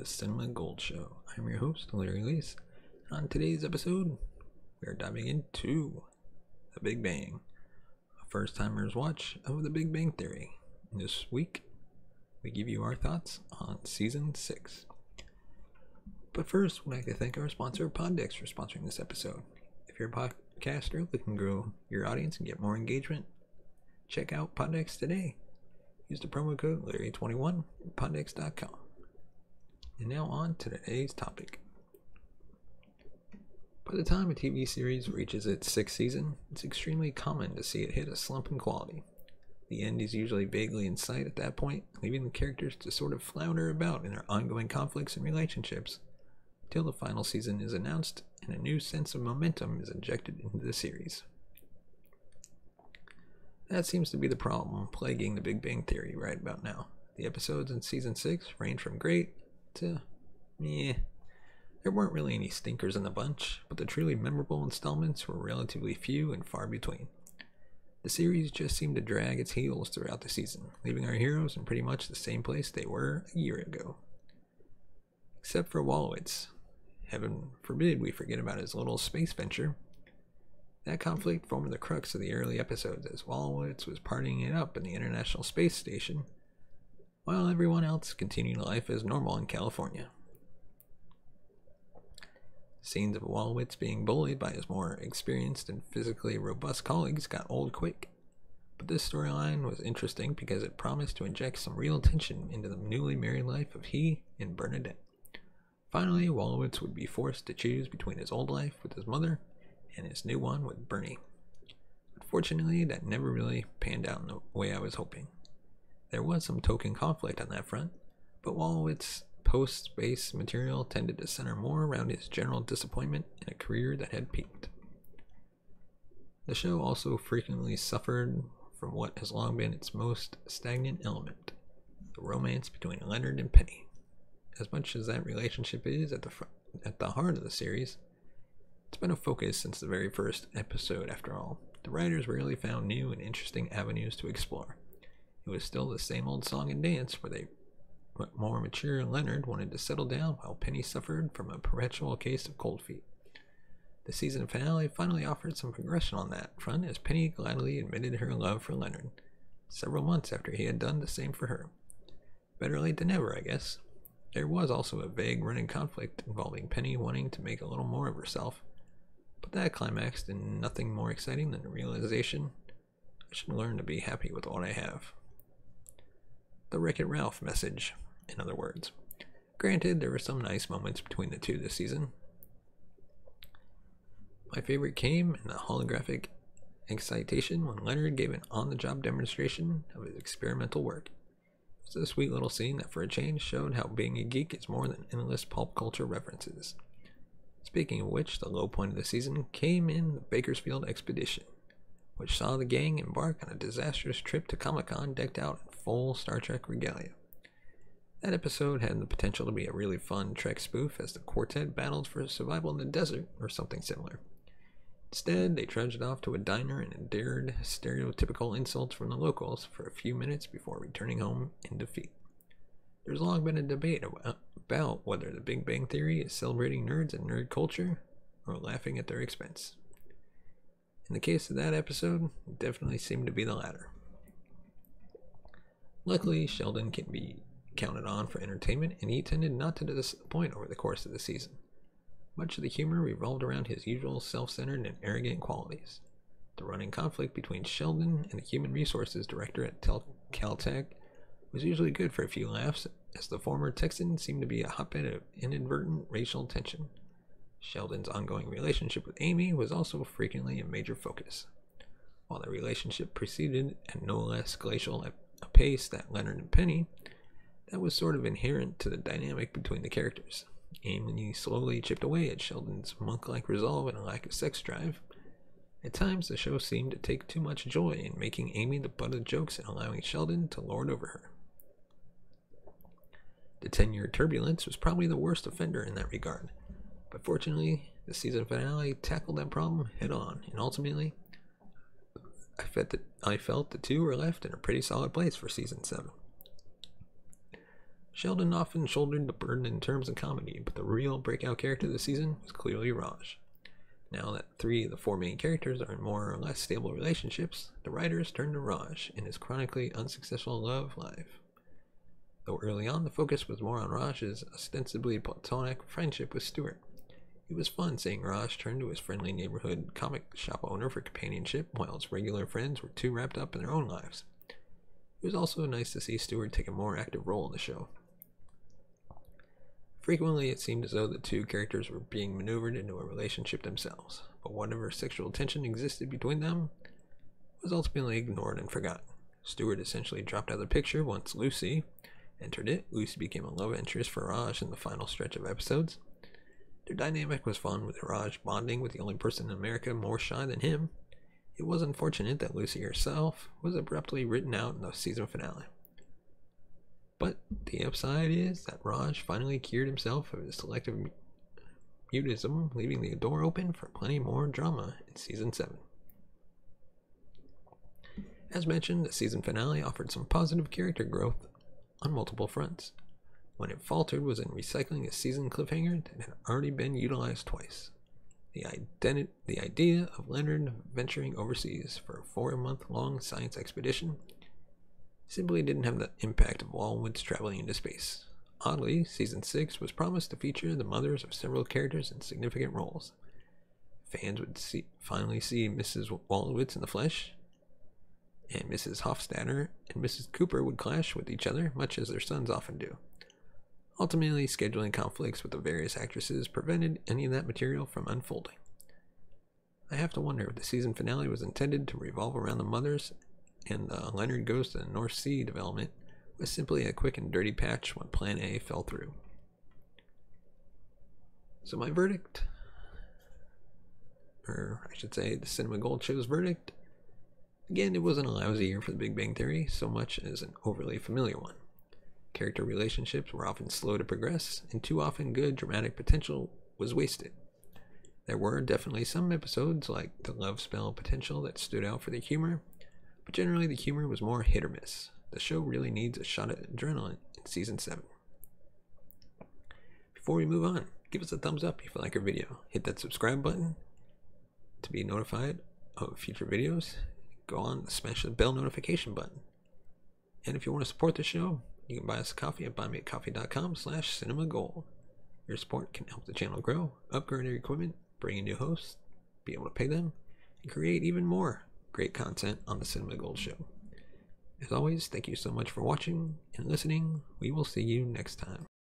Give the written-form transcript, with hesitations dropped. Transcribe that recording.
the Cinema Gold Show. I'm your host, Larry Leese. On today's episode, we are diving into The Big Bang, a first-timer's watch of The Big Bang Theory. This week, we give you our thoughts on Season 6. But first, we'd like to thank our sponsor, Poddex, for sponsoring this episode. If you're a podcaster looking to grow your audience and get more engagement, check out Poddex today. Use the promo code Larry21 at poddex.com. And now on to today's topic. By the time a TV series reaches its sixth season, it's extremely common to see it hit a slump in quality. The end is usually vaguely in sight at that point, leaving the characters to sort of flounder about in their ongoing conflicts and relationships, until the final season is announced and a new sense of momentum is injected into the series. That seems to be the problem plaguing The Big Bang Theory right about now. The episodes in Season 6 range from great to meh. There weren't really any stinkers in the bunch, but the truly memorable installments were relatively few and far between. The series just seemed to drag its heels throughout the season, leaving our heroes in pretty much the same place they were a year ago. Except for Wolowitz. Heaven forbid we forget about his little space venture. That conflict formed the crux of the early episodes as Wolowitz was partying it up in the International Space Station, while everyone else continued life as normal in California. Scenes of Wolowitz being bullied by his more experienced and physically robust colleagues got old quick, but this storyline was interesting because it promised to inject some real tension into the newly married life of he and Bernadette. Finally, Wolowitz would be forced to choose between his old life with his mother and his new one with Bernie. Unfortunately, that never really panned out in the way I was hoping. There was some token conflict on that front, but Wolowitz's post-space material tended to center more around his general disappointment in a career that had peaked. The show also frequently suffered from what has long been its most stagnant element, the romance between Leonard and Penny. As much as that relationship is at the heart of the series, it's been a focus since the very first episode after all. The writers rarely found new and interesting avenues to explore. It was still the same old song and dance where the more mature Leonard wanted to settle down while Penny suffered from a perpetual case of cold feet. The season finale finally offered some progression on that front as Penny gladly admitted her love for Leonard, several months after he had done the same for her. Better late than never, I guess. There was also a vague running conflict involving Penny wanting to make a little more of herself, but that climaxed in nothing more exciting than the realization I should learn to be happy with what I have. The Wreck-It Ralph message, in other words. Granted, there were some nice moments between the two this season. My favorite came in the holographic excitation when Leonard gave an on-the-job demonstration of his experimental work. It was a sweet little scene that for a change showed how being a geek is more than endless pulp culture references. Speaking of which, the low point of the season came in the Bakersfield expedition, which saw the gang embark on a disastrous trip to Comic-Con decked out in full Star Trek regalia. That episode had the potential to be a really fun Trek spoof as the quartet battled for survival in the desert or something similar. Instead, they trudged off to a diner and endured stereotypical insults from the locals for a few minutes before returning home in defeat. There's long been a debate about whether The Big Bang Theory is celebrating nerds and nerd culture or laughing at their expense. In the case of that episode, it definitely seemed to be the latter. Luckily, Sheldon can be counted on for entertainment, and he tended not to disappoint over the course of the season. Much of the humor revolved around his usual self-centered and arrogant qualities. The running conflict between Sheldon and the human resources director at Caltech was usually good for a few laughs, as the former Texan seemed to be a hotbed of inadvertent racial tension. Sheldon's ongoing relationship with Amy was also frequently a major focus. While the relationship proceeded at no less glacial a pace than Leonard and Penny, that was sort of inherent to the dynamic between the characters. Amy slowly chipped away at Sheldon's monk-like resolve and a lack of sex drive. At times, the show seemed to take too much joy in making Amy the butt of jokes and allowing Sheldon to lord over her. The 10-year turbulence was probably the worst offender in that regard, but fortunately, the season finale tackled that problem head-on, and ultimately, I felt the two were left in a pretty solid place for Season 7. Sheldon often shouldered the burden in terms of comedy, but the real breakout character this season was clearly Raj. Now that 3 of the 4 main characters are in more or less stable relationships, the writers turned to Raj in his chronically unsuccessful love life. Though early on the focus was more on Raj's ostensibly platonic friendship with Stuart, it was fun seeing Raj turn to his friendly neighborhood comic shop owner for companionship while his regular friends were too wrapped up in their own lives. It was also nice to see Stuart take a more active role in the show. Frequently, it seemed as though the 2 characters were being maneuvered into a relationship themselves, but whatever sexual tension existed between them was ultimately ignored and forgotten. Stuart essentially dropped out of the picture once Lucy entered it. Lucy became a love interest for Raj in the final stretch of episodes. Their dynamic was fun, with Raj bonding with the only person in America more shy than him. It was unfortunate that Lucy herself was abruptly written out in the season finale. But the upside is that Raj finally cured himself of his selective mutism, leaving the door open for plenty more drama in season 7. As mentioned, the season finale offered some positive character growth on multiple fronts. When it faltered was in recycling a season cliffhanger that had already been utilized twice. The idea of Leonard venturing overseas for a 4-month-long science expedition simply didn't have the impact of Wildwood's traveling into space. Oddly, season 6 was promised to feature the mothers of several characters in significant roles. Fans would finally see Mrs. Wildwood in the flesh, and Mrs. Hofstadter and Mrs. Cooper would clash with each other, much as their sons often do. Ultimately, scheduling conflicts with the various actresses prevented any of that material from unfolding. I have to wonder if the season finale was intended to revolve around the mothers, and the Leonard Goes to the North Sea development was simply a quick and dirty patch when Plan A fell through. So my verdict, or I should say the Cinema Gold Show's verdict, again, it wasn't a lousy year for The Big Bang Theory so much as an overly familiar one. Character relationships were often slow to progress, and too often good dramatic potential was wasted. There were definitely some episodes, like the Love Spell potential, that stood out for the humor, but generally the humor was more hit or miss. The show really needs a shot of adrenaline in season 7. Before we move on, give us a thumbs up if you like our video. Hit that subscribe button to be notified of future videos. Go on and smash the bell notification button. And if you want to support the show, you can buy us a coffee at buymeacoffee.com/cinemagold. Your support can help the channel grow, upgrade our equipment, bring in new hosts, be able to pay them, and create even more great content on the Cinema Gold Show. As always, thank you so much for watching and listening. We will see you next time.